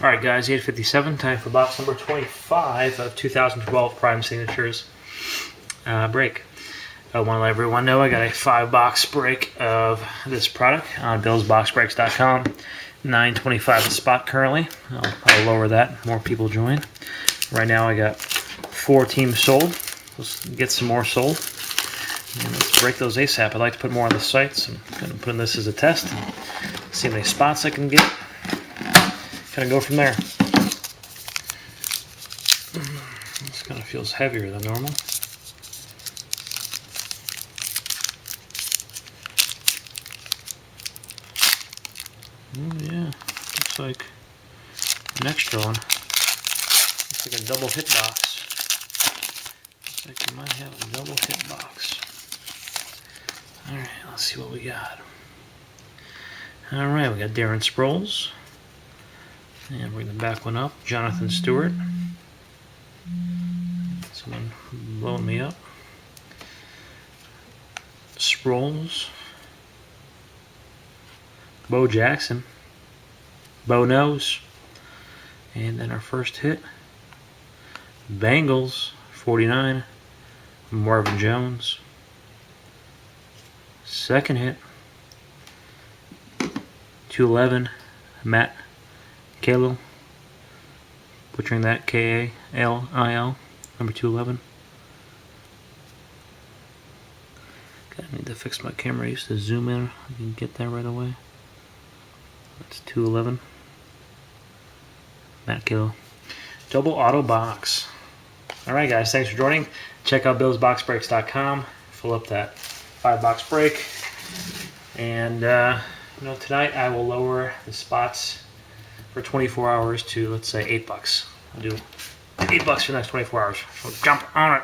Alright guys, 8:57, time for box number 25 of 2012 Prime Signatures break. I want to let everyone know I got a 5-box break of this product on BillsBoxBreaks.com. $9.25 a spot currently. I'll lower that, more people join. Right now I got 4 teams sold. Let's get some more sold. And let's break those ASAP. I'd like to put more on the site, so I'm going to put in this as a test and see how many spots I can get. Kind of go from there. This kind of feels heavier than normal. Oh yeah, looks like an extra one. Looks like a double hit box. Looks like we might have a double hit box. Alright, let's see what we got. Alright, we got Darren Sproles. And bring the back one up. Jonathan Stewart. Someone blowing me up. Sproles. Bo Jackson. Bo knows. And then our first hit. Bengals, 49. Marvin Jones. Second hit. 211. Matt Kalil, butchering that, K-A-L-I-L, number 211. I need to fix my camera. I used to zoom in. I can get that right away. That's 211. Matt Kalil. Double auto box. Alright guys, thanks for joining. Check out BillsBoxBreaks.com. Fill up that 5-box break. And tonight I will lower the spots for 24 hours to, let's say, $8. I'll do $8 for the next 24 hours. So jump on it.